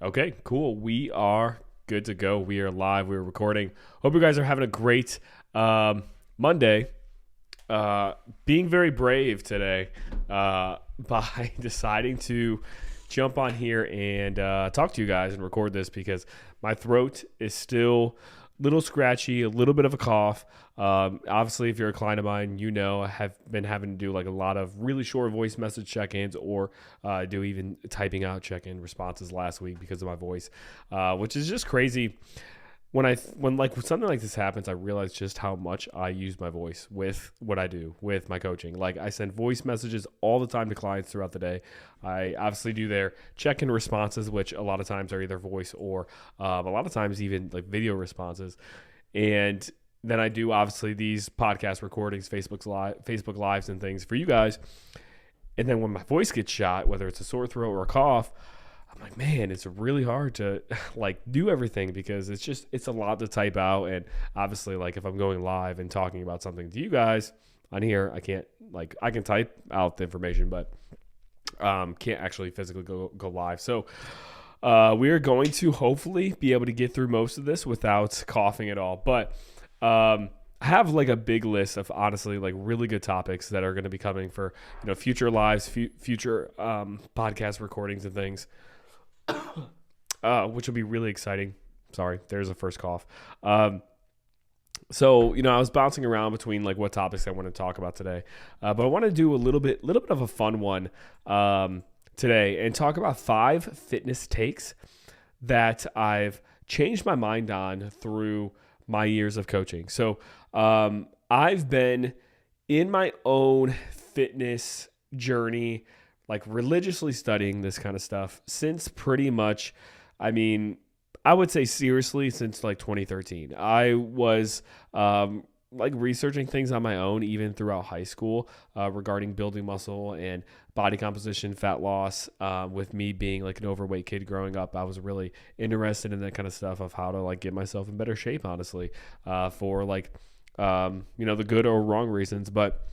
Okay, cool. We are good to go. We are live. We're recording. Hope you guys are having a great Monday. Uh, Being very brave today by deciding to jump on here and talk to you guys and record this because my throat is still a little scratchy, a little bit of a cough. Obviously, if you're a client of mine, you know I have been having to do like a lot of really short voice message check-ins or do even typing out check-in responses last week because of my voice, which is just crazy when like something like this happens, I realize just how much I use my voice with what I do with my coaching. Like I send voice messages all the time to clients throughout the day. I obviously do their check-in responses, which a lot of times are either voice or a lot of times even like video responses. And then I do obviously these podcast recordings, Facebook lives and things for you guys. And then when my voice gets shot, whether it's a sore throat or a cough, I'm like, man, it's really hard to like do everything because it's a lot to type out. And obviously, like if I'm going live and talking about something to you guys on here, I can type out the information, but can't actually physically go live. So we are going to hopefully be able to get through most of this without coughing at all. But I have like a big list of honestly like really good topics that are going to be coming for future lives, future podcast recordings and things. Which will be really exciting. Sorry, there's a first cough. So I was bouncing around between like what topics I want to talk about today, but I want to do a little bit of a fun one today and talk about 5 fitness takes that I've changed my mind on through my years of coaching. So I've been in my own fitness journey, like religiously studying this kind of stuff since pretty much, I would say seriously since like 2013. I was like researching things on my own, even throughout high school, regarding building muscle and body composition, fat loss. With me being like an overweight kid growing up, I was really interested in that kind of stuff of how to like get myself in better shape, honestly, for like, the good or wrong reasons. But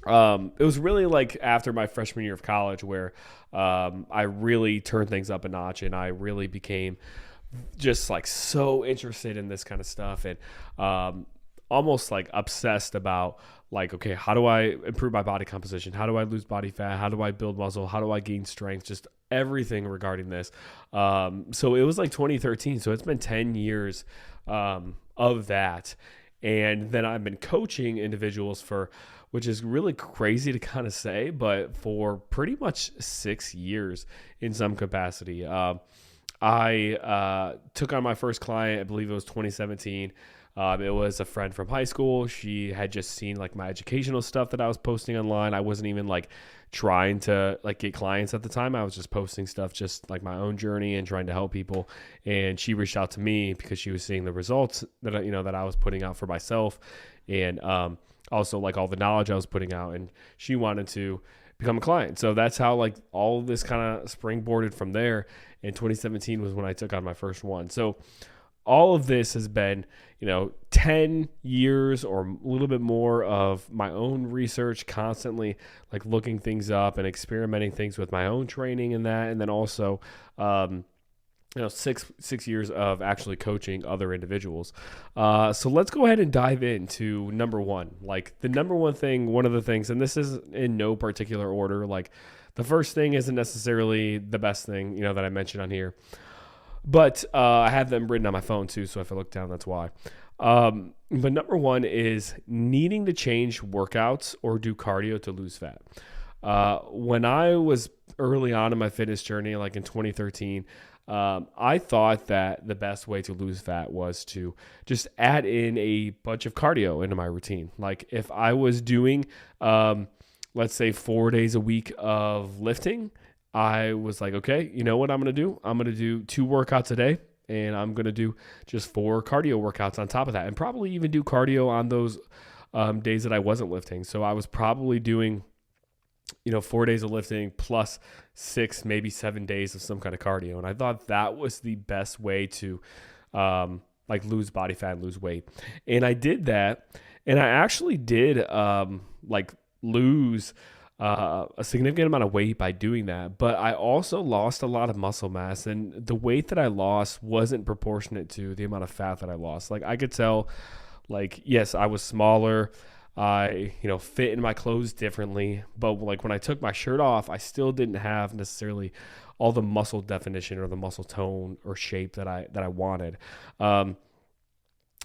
it was really like after my freshman year of college where I really turned things up a notch and I really became just like so interested in this kind of stuff and almost like obsessed about like, okay, how do I improve my body composition? How do I lose body fat? How do I build muscle? How do I gain strength? Just everything regarding this. So it was like 2013. So it's been 10 years of that. And then I've been coaching individuals which is really crazy to kind of say, but for pretty much 6 years in some capacity. I took on my first client, I believe it was 2017. It was a friend from high school. She had just seen like my educational stuff that I was posting online. I wasn't even like trying to like get clients at the time. I was just posting stuff, just like my own journey and trying to help people. And she reached out to me because she was seeing the results that I was putting out for myself. And, also like all the knowledge I was putting out, and she wanted to become a client. So that's how like all of this kind of springboarded from there. And 2017 was when I took on my first one. So all of this has been, 10 years or a little bit more of my own research, constantly like looking things up and experimenting things with my own training and that. And then also, 6 years of actually coaching other individuals. So let's go ahead and dive into number one. Like the number one thing, one of the things, and this is in no particular order. Like the first thing isn't necessarily the best thing, that I mentioned on here, but I have them written on my phone too. So if I look down, that's why. But number one is needing to change workouts or do cardio to lose fat. When I was early on in my fitness journey, like in 2013, I thought that the best way to lose fat was to just add in a bunch of cardio into my routine. Like if I was doing, let's say 4 days a week of lifting, I was like, okay, you know what I'm going to do? I'm going to do 2 workouts a day, and I'm going to do just 4 cardio workouts on top of that, and probably even do cardio on those days that I wasn't lifting. So I was probably doing 4 days of lifting plus 6, maybe 7 days of some kind of cardio. And I thought that was the best way to like lose body fat and lose weight. And I did that. And I actually did like lose a significant amount of weight by doing that, but I also lost a lot of muscle mass, and the weight that I lost wasn't proportionate to the amount of fat that I lost. Like I could tell, like, yes, I was smaller. I, fit in my clothes differently, but like when I took my shirt off, I still didn't have necessarily all the muscle definition or the muscle tone or shape that I wanted.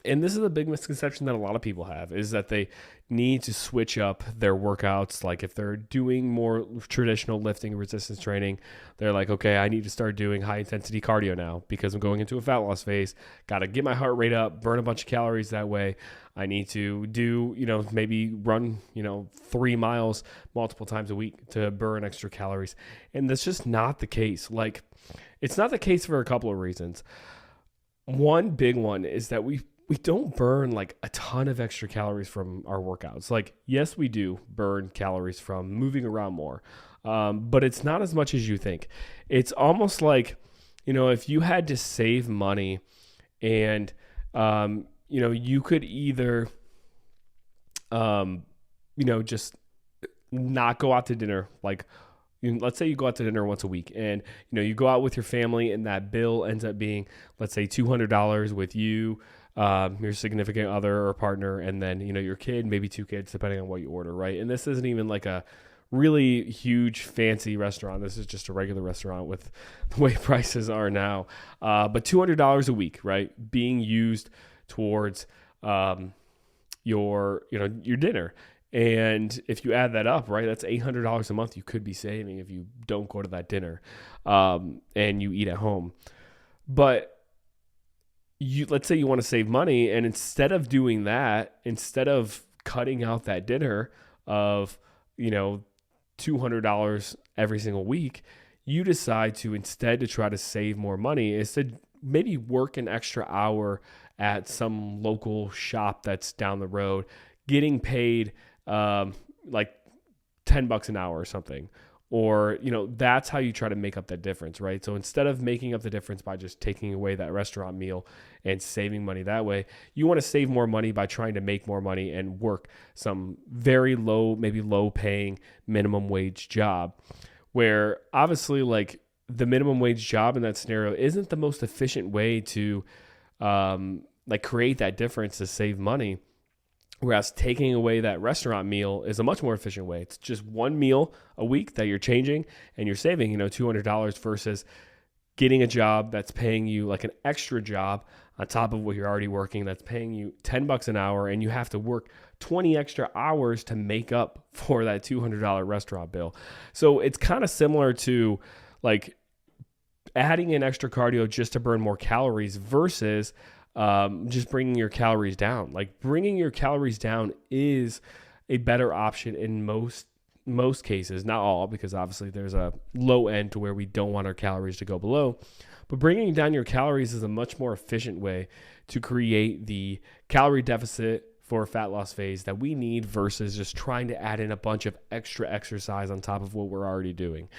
And this is a big misconception that a lot of people have, is that they need to switch up their workouts. Like if they're doing more traditional lifting and resistance training, they're like, okay, I need to start doing high intensity cardio now because I'm going into a fat loss phase. Got to get my heart rate up, burn a bunch of calories that way. I need to do, maybe run, 3 miles multiple times a week to burn extra calories. And that's just not the case. Like it's not the case for a couple of reasons. One big one is that we don't burn like a ton of extra calories from our workouts. Like, yes, we do burn calories from moving around more, but it's not as much as you think. It's almost like, if you had to save money and, you could either, just not go out to dinner. Like, let's say you go out to dinner once a week and, you go out with your family and that bill ends up being, let's say $200 with you, your significant other or partner, and then, your kid, maybe 2 kids, depending on what you order, right? And this isn't even like a really huge fancy restaurant. This is just a regular restaurant with the way prices are now. But $200 a week, right? Being used towards your dinner. And if you add that up, right, that's $800 a month you could be saving if you don't go to that dinner and you eat at home. But let's say you want to save money, and instead of doing that, instead of cutting out that dinner of, $200 every single week, you decide to instead to try to save more money is to maybe work an extra hour at some local shop that's down the road, getting paid like $10 an hour or something. Or, that's how you try to make up that difference, right? So instead of making up the difference by just taking away that restaurant meal and saving money that way, you want to save more money by trying to make more money and work some very low, maybe low paying minimum wage job, where obviously like the minimum wage job in that scenario isn't the most efficient way to create that difference to save money. Whereas taking away that restaurant meal is a much more efficient way. It's just one meal a week that you're changing and you're saving, $200 versus getting a job that's paying you like an extra job on top of what you're already working that's paying you $10 an hour, and you have to work 20 extra hours to make up for that $200 restaurant bill. So it's kind of similar to like adding in extra cardio just to burn more calories versus just bringing your calories down. Like bringing your calories down is a better option in most cases, not all, because obviously there's a low end to where we don't want our calories to go below. But bringing down your calories is a much more efficient way to create the calorie deficit for a fat loss phase that we need versus just trying to add in a bunch of extra exercise on top of what we're already doing.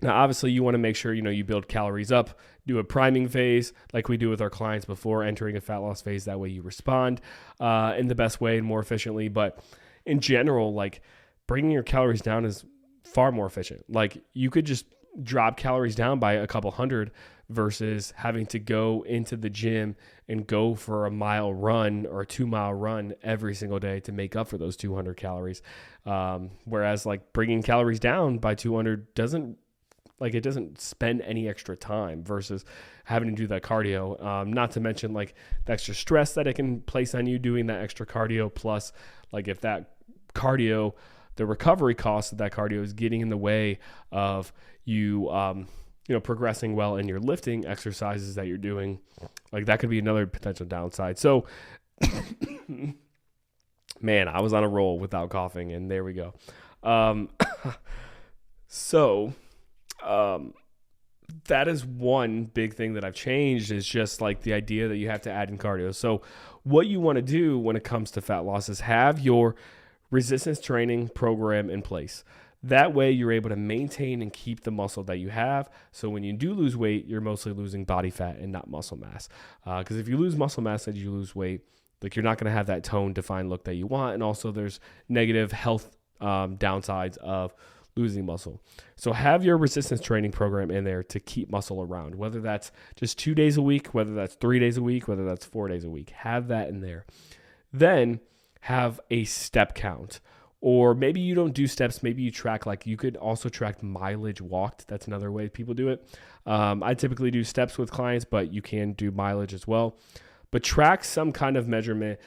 Now, obviously, you want to make sure, you build calories up, do a priming phase like we do with our clients before entering a fat loss phase. That way you respond in the best way and more efficiently. But in general, like bringing your calories down is far more efficient. Like you could just drop calories down by a couple hundred versus having to go into the gym and go for a mile run or a 2-mile run every single day to make up for those 200 calories. Whereas like bringing calories down by 200 doesn't spend any extra time versus having to do that cardio. Not to mention like the extra stress that it can place on you doing that extra cardio. Plus like if that cardio, the recovery cost of that cardio is getting in the way of you, progressing well in your lifting exercises that you're doing, like that could be another potential downside. So man, I was on a roll without coughing and there we go. That is one big thing that I've changed, is just like the idea that you have to add in cardio. So what you want to do when it comes to fat loss is have your resistance training program in place. That way you're able to maintain and keep the muscle that you have. So when you do lose weight, you're mostly losing body fat and not muscle mass. Because if you lose muscle mass as you lose weight, like you're not going to have that tone defined look that you want. And also there's negative health downsides of losing muscle. So have your resistance training program in there to keep muscle around, whether that's just 2 days a week, whether that's 3 days a week, whether that's 4 days a week. Have that in there. Then have a step count. Or maybe you don't do steps. Maybe you track, like you could also track mileage walked. That's another way people do it. I typically do steps with clients, but you can do mileage as well. But track some kind of measurement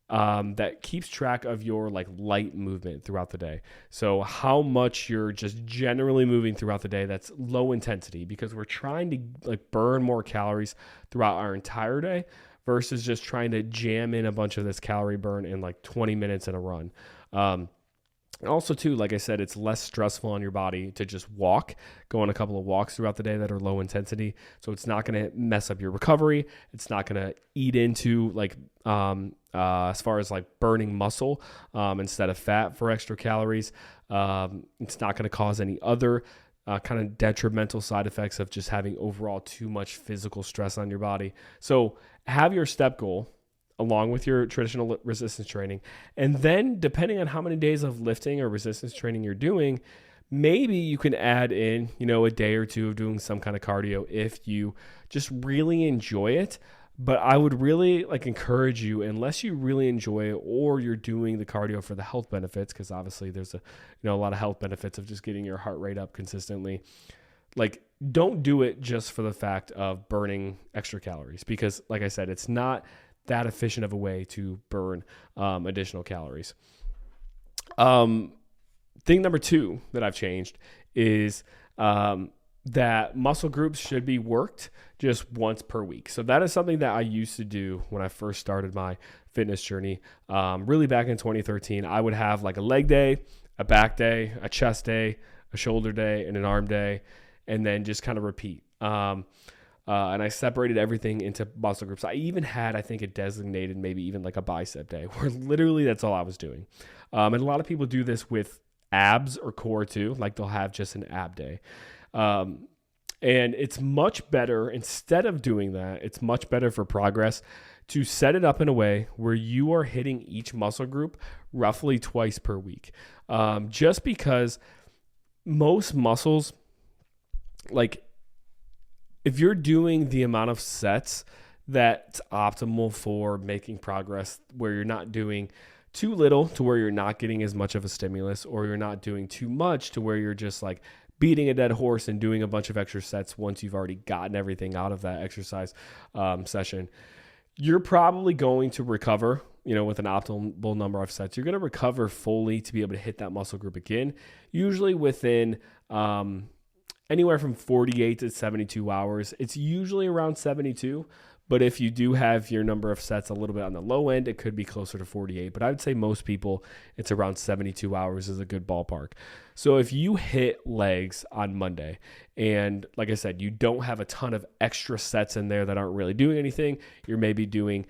that keeps track of your like light movement throughout the day. So how much you're just generally moving throughout the day that's low intensity, because we're trying to like burn more calories throughout our entire day versus just trying to jam in a bunch of this calorie burn in like 20 minutes in a run. And also too, like I said, it's less stressful on your body to just go on a couple of walks throughout the day that are low intensity. So it's not going to mess up your recovery. It's not going to eat into like, as far as like burning muscle instead of fat for extra calories. It's not going to cause any other kind of detrimental side effects of just having overall too much physical stress on your body. So have your step goal along with your traditional resistance training. And then depending on how many days of lifting or resistance training you're doing, maybe you can add in, a day or two of doing some kind of cardio if you just really enjoy it. But I would really encourage you, unless you really enjoy it or you're doing the cardio for the health benefits, because obviously there's a lot of health benefits of just getting your heart rate up consistently. Don't do it just for the fact of burning extra calories, because like I said, it's not that efficient of a way to burn additional calories. Thing number 2 that I've changed is that muscle groups should be worked just once per week. So that is something that I used to do when I first started my fitness journey. Really back in 2013, I would have like a leg day, a back day, a chest day, a shoulder day, and an arm day, and then just kind of repeat. And I separated everything into muscle groups. I even had, I think, a designated, maybe even like a bicep day, where literally that's all I was doing. And a lot of people do this with abs or core too. Like they'll have just an ab day. And it's much better, instead of doing that, it's much better for progress to set it up in a way where you are hitting each muscle group roughly twice per week. Just because most muscles, if you're doing the amount of sets that's optimal for making progress, where you're not doing too little to where you're not getting as much of a stimulus, or you're not doing too much to where you're just like beating a dead horse and doing a bunch of extra sets once you've already gotten everything out of that exercise session, you're probably going to recover, with an optimal number of sets. You're going to recover fully to be able to hit that muscle group again, usually within anywhere from 48 to 72 hours. It's usually around 72, but if you do have your number of sets a little bit on the low end, it could be closer to 48. But I would say most people, it's around 72 hours is a good ballpark. So if you hit legs on Monday, and like I said, you don't have a ton of extra sets in there that aren't really doing anything, you're maybe doing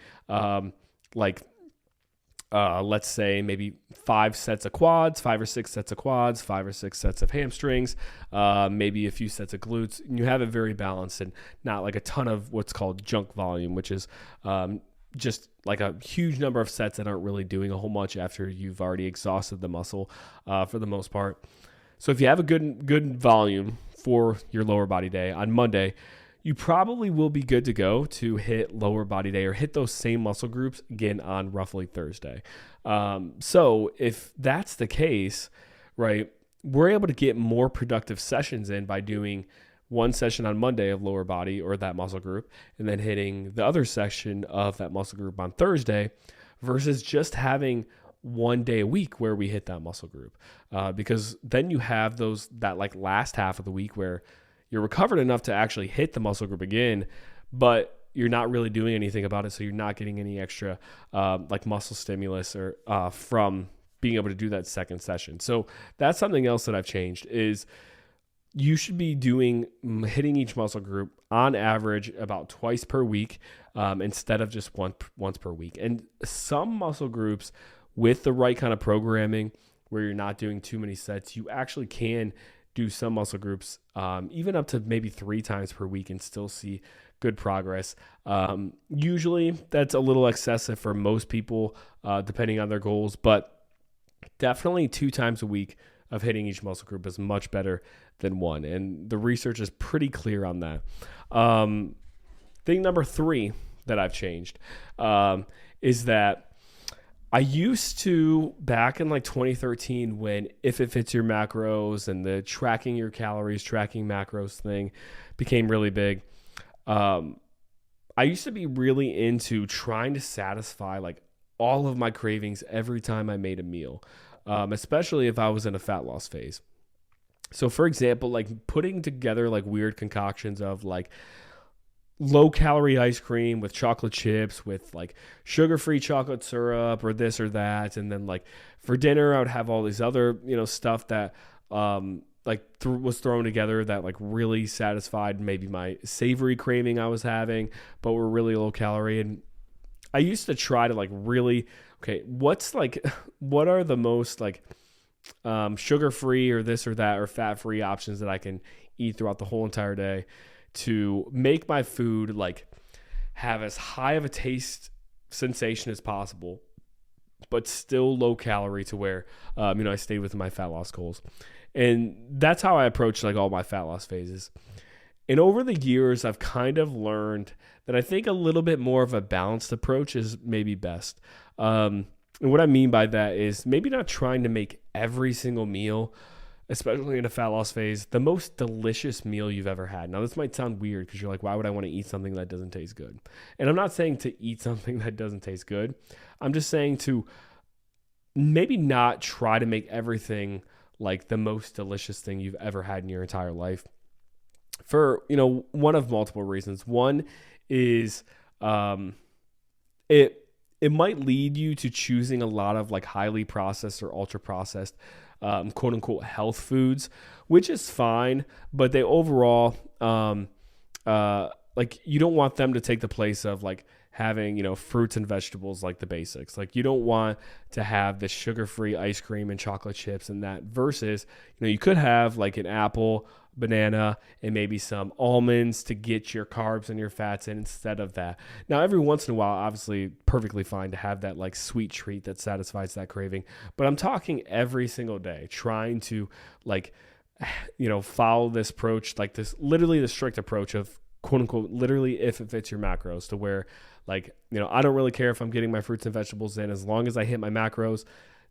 let's say maybe 5 sets of quads, 5 or 6 sets of quads, 5 or 6 sets of hamstrings, maybe a few sets of glutes. And you have it very balanced and not like a ton of what's called junk volume, which is just like a huge number of sets that aren't really doing a whole much after you've already exhausted the muscle for the most part. So if you have a good volume for your lower body day on Monday, you probably will be good to go to hit lower body day or hit those same muscle groups again on roughly Thursday. So if that's the case, right, we're able to get more productive sessions in by doing one session on Monday of lower body or that muscle group, and then hitting the other section of that muscle group on Thursday, versus just having one day a week where we hit that muscle group. Because then you have that like last half of the week where you're recovered enough to actually hit the muscle group again, but you're not really doing anything about it. So you're not getting any extra muscle stimulus or from being able to do that second session. So that's something else that I've changed is you should be hitting each muscle group on average about twice per week instead of just once per week. And some muscle groups with the right kind of programming where you're not doing too many sets, you actually can do some muscle groups even up to maybe 3 times per week and still see good progress. Usually that's a little excessive for most people depending on their goals, but Definitely 2 times a week of hitting each muscle group is much better than one. And the research is pretty clear on that. Thing number 3 that I've changed is that I used to, back in like 2013, when If It Fits Your Macros and the tracking your calories, tracking macros thing became really big. I used to be really into trying to satisfy like all of my cravings every time I made a meal, especially if I was in a fat loss phase. So, for example, like putting together like weird concoctions of like low calorie ice cream with chocolate chips with like sugar free chocolate syrup or this or that, and then like for dinner I would have all these other stuff that was thrown together that like really satisfied maybe my savory craving I was having, but were really low calorie. And I used to try to like really, okay, what are the most like sugar free or this or that or fat free options that I can eat throughout the whole entire day to make my food like have as high of a taste sensation as possible, but still low calorie to where, I stayed within my fat loss goals. And that's how I approach like all my fat loss phases. And over the years, I've kind of learned that I think a little bit more of a balanced approach is maybe best. And what I mean by that is maybe not trying to make every single meal, especially in a fat loss phase, the most delicious meal you've ever had. Now, this might sound weird because you're like, why would I want to eat something that doesn't taste good? And I'm not saying to eat something that doesn't taste good. I'm just saying to maybe not try to make everything like the most delicious thing you've ever had in your entire life for, one of multiple reasons. One is it might lead you to choosing a lot of like highly processed or ultra processed quote unquote health foods, which is fine, but they overall like you don't want them to take the place of like having fruits and vegetables, like the basics. Like you don't want to have this sugar-free ice cream and chocolate chips and that versus you could have like an apple, banana, and maybe some almonds to get your carbs and your fats in instead of that. Now, every once in a while, obviously perfectly fine to have that like sweet treat that satisfies that craving. But I'm talking every single day, trying to like, follow this approach, like this, literally the strict approach of quote unquote, literally If It Fits Your Macros, to where like, I don't really care if I'm getting my fruits and vegetables in as long as I hit my macros.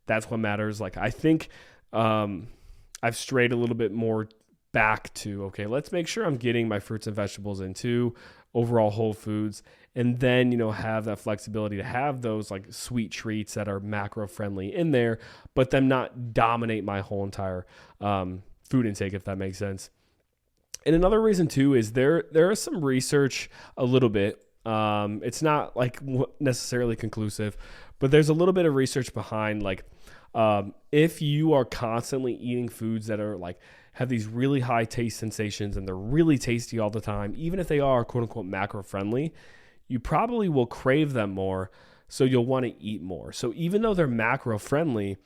That's what matters. Like, I think I've strayed a little bit more back to, okay, let's make sure I'm getting my fruits and vegetables into overall whole foods, and then, have that flexibility to have those like sweet treats that are macro friendly in there, but them not dominate my whole entire food intake, if that makes sense. And another reason too is there is some research a little bit. It's not like necessarily conclusive, but there's a little bit of research behind like if you are constantly eating foods that are like have these really high taste sensations and they're really tasty all the time, even if they are quote unquote macro friendly, you probably will crave them more. So you'll want to eat more. So even though they're macro friendly,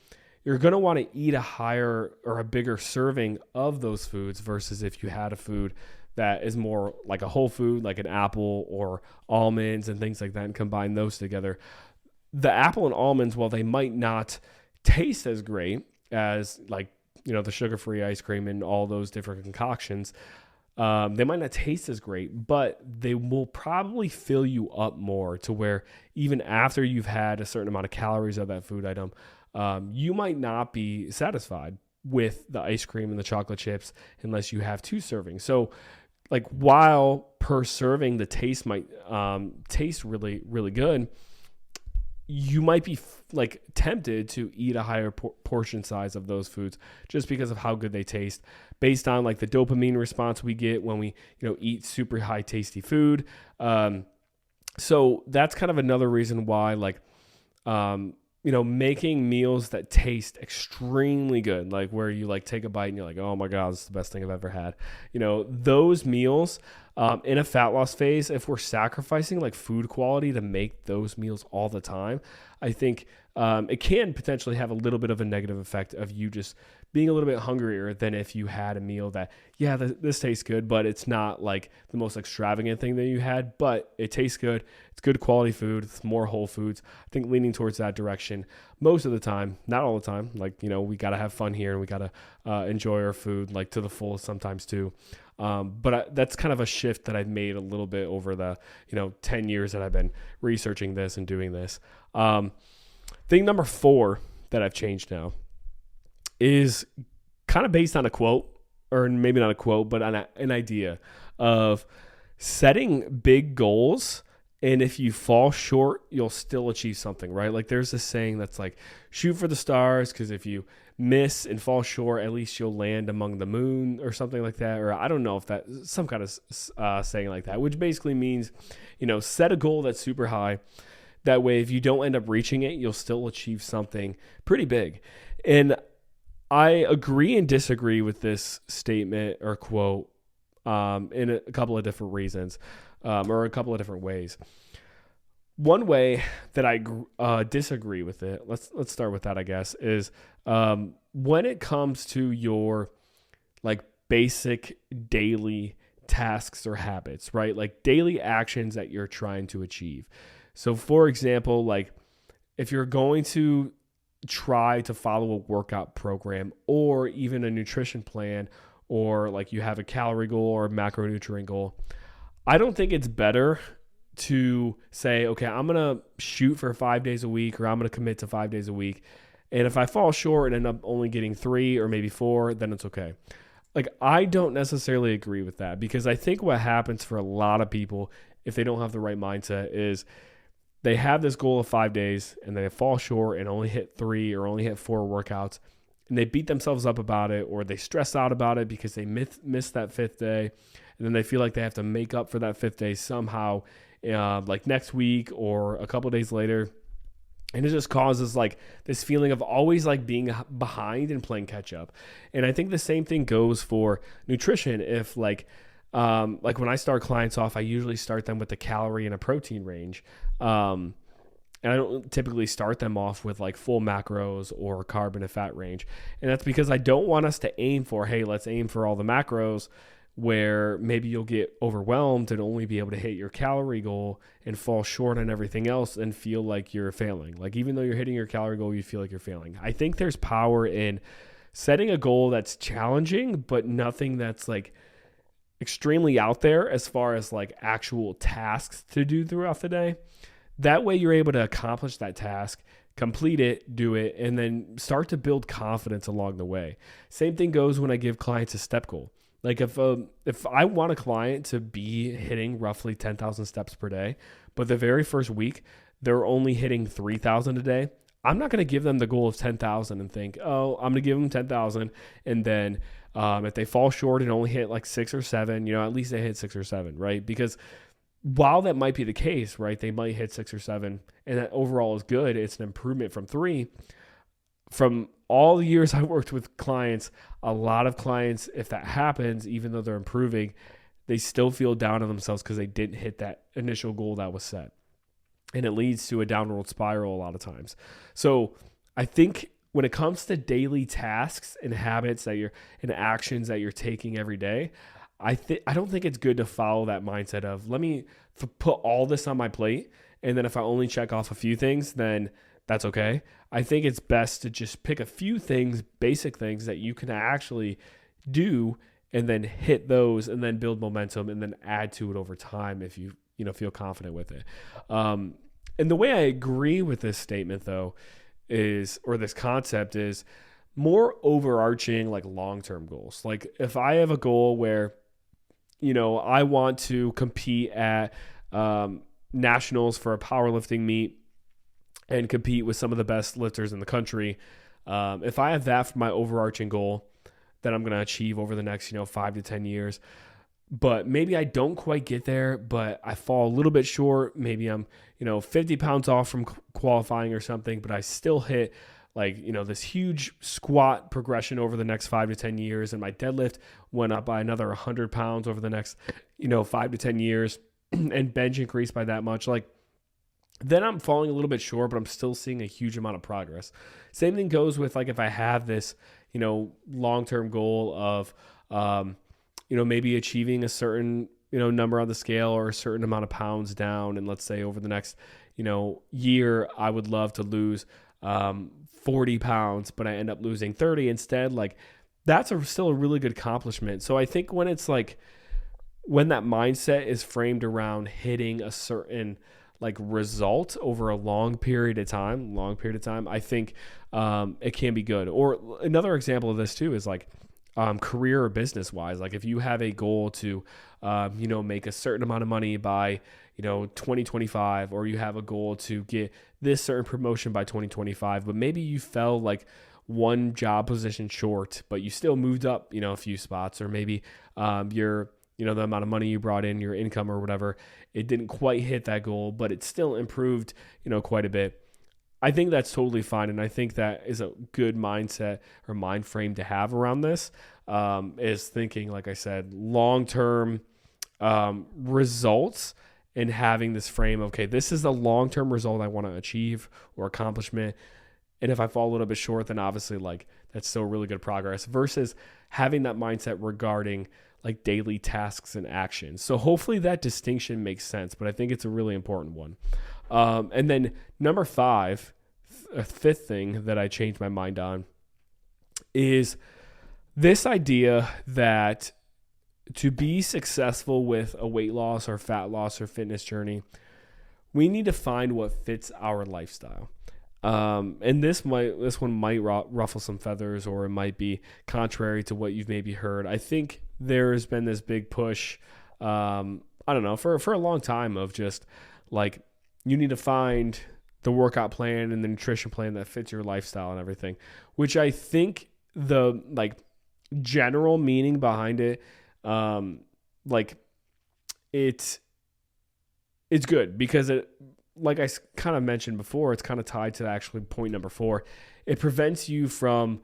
you're going to want to eat a higher or a bigger serving of those foods versus if you had a food that is more like a whole food, like an apple or almonds and things like that, and combine those together. The apple and almonds, while they might not taste as great as like, the sugar-free ice cream and all those different concoctions, they might not taste as great, but they will probably fill you up more to where even after you've had a certain amount of calories of that food item, you might not be satisfied with the ice cream and the chocolate chips unless you have 2 servings. So like while per serving the taste might taste really, really good, you might be like tempted to eat a higher portion size of those foods just because of how good they taste, based on like the dopamine response we get when we eat super high tasty food. So that's kind of another reason why like making meals that taste extremely good, like where you like take a bite and you're like, oh my God, this is the best thing I've ever had. Those meals in a fat loss phase, if we're sacrificing like food quality to make those meals all the time, I think it can potentially have a little bit of a negative effect of you just being a little bit hungrier than if you had a meal that, yeah, this tastes good, but it's not like the most extravagant thing that you had, but it tastes good. It's good quality food. It's more whole foods. I think leaning towards that direction most of the time, not all the time. Like, we got to have fun here and we got to enjoy our food like to the fullest sometimes too. But that's kind of a shift that I've made a little bit over the, 10 years that I've been researching this and doing this. Thing number 4 that I've changed now is kind of based on a quote, or maybe not a quote, but on an idea of setting big goals. And if you fall short, you'll still achieve something, right? Like there's this saying that's like, shoot for the stars, because if you miss and fall short, at least you'll land among the moon or something like that. Or I don't know if that's some kind of saying like that, which basically means, set a goal that's super high. That way, if you don't end up reaching it, you'll still achieve something pretty big. And I agree and disagree with this statement or quote in a couple of different reasons or a couple of different ways. One way that I disagree with it, let's start with that, I guess, is when it comes to your like basic daily tasks or habits, right? Like daily actions that you're trying to achieve. So for example, like if you're going to try to follow a workout program or even a nutrition plan, or like you have a calorie goal or a macronutrient goal, I don't think it's better to say, okay, I'm going to shoot for 5 days a week, or I'm going to commit to 5 days a week. And if I fall short and end up only getting 3 or maybe 4, then it's okay. Like, I don't necessarily agree with that, because I think what happens for a lot of people, if they don't have the right mindset, is they have this goal of 5 days and they fall short and only hit 3 or only hit 4 workouts, and they beat themselves up about it, or they stress out about it because they missed that 5th day. And then they feel like they have to make up for that 5th day somehow, like next week or a couple days later. And it just causes like this feeling of always like being behind and playing catch up. And I think the same thing goes for nutrition. If like when I start clients off, I usually start them with a calorie and a protein range. And I don't typically start them off with like full macros or carb and a fat range. And that's because I don't want us to aim for, hey, let's aim for all the macros, where maybe you'll get overwhelmed and only be able to hit your calorie goal and fall short on everything else and feel like you're failing. Like even though you're hitting your calorie goal, you feel like you're failing. I think there's power in setting a goal that's challenging, but nothing that's like extremely out there as far as like actual tasks to do throughout the day. That way you're able to accomplish that task, complete it, do it, and then start to build confidence along the way. Same thing goes when I give clients a step goal. Like if I want a client to be hitting roughly 10,000 steps per day, but the very first week they're only hitting 3,000 a day, I'm not going to give them the goal of 10,000 and think, oh, I'm going to give them 10,000. And then if they fall short and only hit like 6 or 7, at least they hit 6 or 7, right? Because while that might be the case, right, they might hit 6 or 7 and that overall is good. It's an improvement from 3. From all the years I worked with clients, a lot of clients, if that happens, even though they're improving, they still feel down on themselves because they didn't hit that initial goal that was set. And it leads to a downward spiral a lot of times. So I think when it comes to daily tasks and habits and actions that you're taking every day, I don't think it's good to follow that mindset of let me put all this on my plate, and then if I only check off a few things, then that's okay. I think it's best to just pick a few things, basic things that you can actually do, and then hit those, and then build momentum, and then add to it over time if you feel confident with it. And the way I agree with this statement though or this concept is more overarching, like long-term goals. Like if I have a goal where I want to compete at nationals for a powerlifting meet and compete with some of the best lifters in the country. If I have that for my overarching goal that I'm going to achieve over the next, 5 to 10 years, but maybe I don't quite get there, but I fall a little bit short. Maybe I'm, 50 pounds off from qualifying or something, but I still hit like, this huge squat progression over the next 5 to 10 years, and my deadlift went up by another 100 pounds over the next, 5 to 10 years, and bench increased by that much, like, then I'm falling a little bit short, but I'm still seeing a huge amount of progress. Same thing goes with, like, if I have this, long-term goal of, maybe achieving a certain, number on the scale or a certain amount of pounds down. And let's say over the next, year, I would love to lose 40 pounds, but I end up losing 30 instead. Like, that's still a really good accomplishment. So I think when it's like, when that mindset is framed around hitting a certain like result over a long period of time, I think it can be good. Or another example of this too is like career or business wise. Like if you have a goal to, make a certain amount of money by, 2025, or you have a goal to get this certain promotion by 2025, but maybe you fell like one job position short, but you still moved up, a few spots, or maybe your the amount of money you brought in, your income or whatever, it didn't quite hit that goal, but it still improved, quite a bit. I think that's totally fine. And I think that is a good mindset or mind frame to have around this, is thinking, like I said, long-term results, and having this frame of, okay, this is the long-term result I want to achieve or accomplishment. And if I fall a little bit short, then obviously like that's still really good progress, versus having that mindset regarding like daily tasks and actions. So hopefully that distinction makes sense, but I think it's a really important one. And then number 5, a fifth thing that I changed my mind on is this idea that to be successful with a weight loss or fat loss or fitness journey, we need to find what fits our lifestyle. And this one might ruffle some feathers, or it might be contrary to what you've maybe heard. I think there's been this big push, I don't know, for a long time, of just like, you need to find the workout plan and the nutrition plan that fits your lifestyle and everything, which I think the like general meaning behind it, like it's good, because it, like I kind of mentioned before, it's kind of tied to actually point number 4. It prevents you from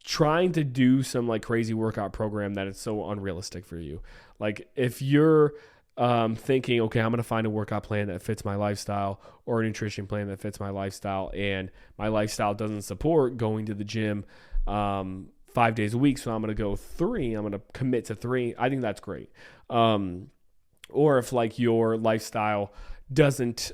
trying to do some like crazy workout program that is so unrealistic for you. Like if you're thinking, okay, I'm going to find a workout plan that fits my lifestyle, or a nutrition plan that fits my lifestyle, and my lifestyle doesn't support going to the gym 5 days a week, so I'm going to go 3. I'm going to commit to 3. I think that's great. Or if like your lifestyle doesn't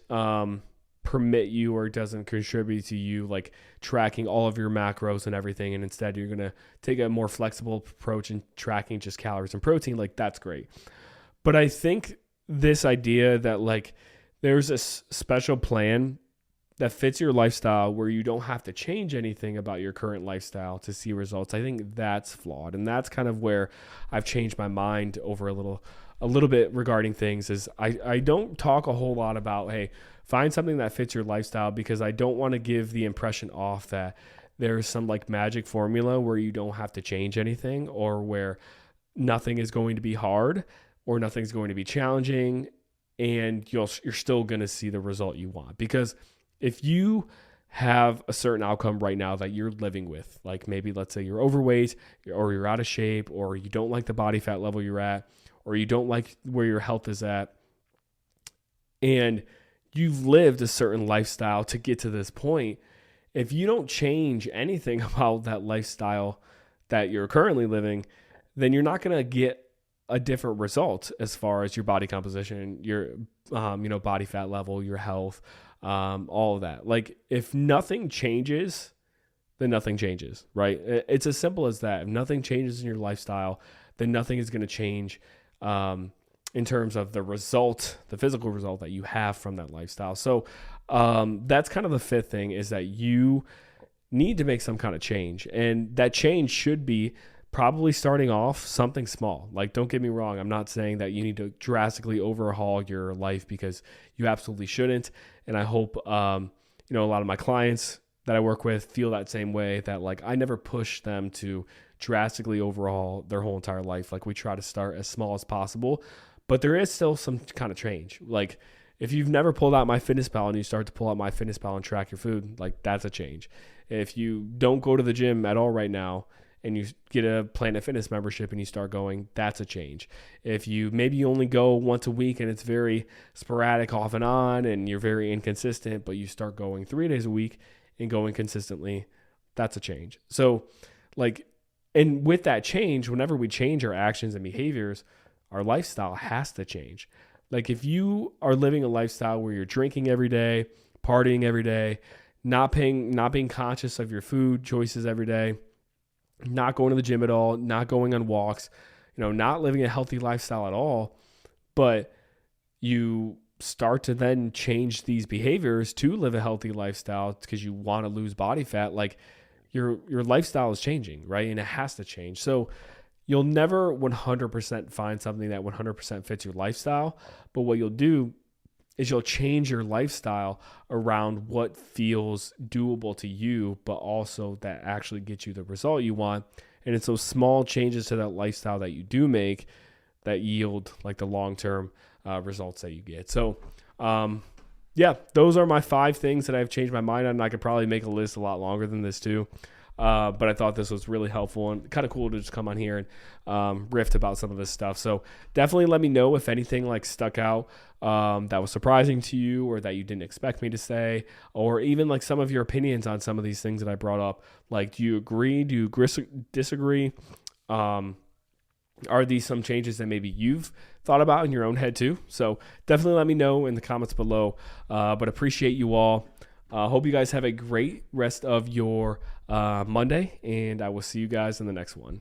permit you, or doesn't contribute to you like tracking all of your macros and everything, and instead you're going to take a more flexible approach and tracking just calories and protein, like that's great. But I think this idea that like there's a special plan that fits your lifestyle where you don't have to change anything about your current lifestyle to see results, I think that's flawed. And that's kind of where I've changed my mind over a little bit regarding things. Is I don't talk a whole lot about, hey, find something that fits your lifestyle, because I don't want to give the impression off that there's some like magic formula where you don't have to change anything, or where nothing is going to be hard, or nothing's going to be challenging, and you're still going to see the result you want. Because if you have a certain outcome right now that you're living with, like maybe let's say you're overweight, or you're out of shape, or you don't like the body fat level you're at, or you don't like where your health is at, and you've lived a certain lifestyle to get to this point, if you don't change anything about that lifestyle that you're currently living, then you're not going to get a different result as far as your body composition, your body fat level, your health, all of that. Like if nothing changes, then nothing changes, right? It's as simple as that. If nothing changes in your lifestyle, then nothing is going to change in terms of the result, the physical result that you have from that lifestyle. So that's kind of the fifth thing, is that you need to make some kind of change. And that change should be probably starting off something small. Like, don't get me wrong, I'm not saying that you need to drastically overhaul your life, because you absolutely shouldn't. And I hope, a lot of my clients that I work with feel that same way, that like I never push them to drastically overhaul their whole entire life. Like we try to start as small as possible, but there is still some kind of change. Like If you've never pulled out MyFitnessPal and you start to pull out MyFitnessPal and track your food, like that's a change. If you don't go to the gym at all right now and you get a Planet Fitness membership and you start going, that's a change. If you maybe only go once a week and it's very sporadic off and on and you're very inconsistent, but you start going 3 days a week and going consistently, that's a change. So like, and with that change, whenever we change our actions and behaviors, our lifestyle has to change. Like if you are living a lifestyle where you're drinking every day, partying every day, not being conscious of your food choices every day, not going to the gym at all, not going on walks, not living a healthy lifestyle at all, but you start to then change these behaviors to live a healthy lifestyle because you want to lose body fat, like your lifestyle is changing, right? And it has to change. So you'll never 100% find something that 100% fits your lifestyle, but what you'll do is you'll change your lifestyle around what feels doable to you, but also that actually gets you the result you want. And it's those small changes to that lifestyle that you do make that yield like the long-term results that you get. So, those are my 5 things that I've changed my mind on. I could probably make a list a lot longer than this too. But I thought this was really helpful and kind of cool to just come on here and riff about some of this stuff. So definitely let me know if anything like stuck out that was surprising to you or that you didn't expect me to say, or even like some of your opinions on some of these things that I brought up. Like, do you agree? Do you disagree? Are these some changes that maybe you've thought about in your own head too? So definitely let me know in the comments below. But appreciate you all. Hope you guys have a great rest of your Monday, and I will see you guys in the next one.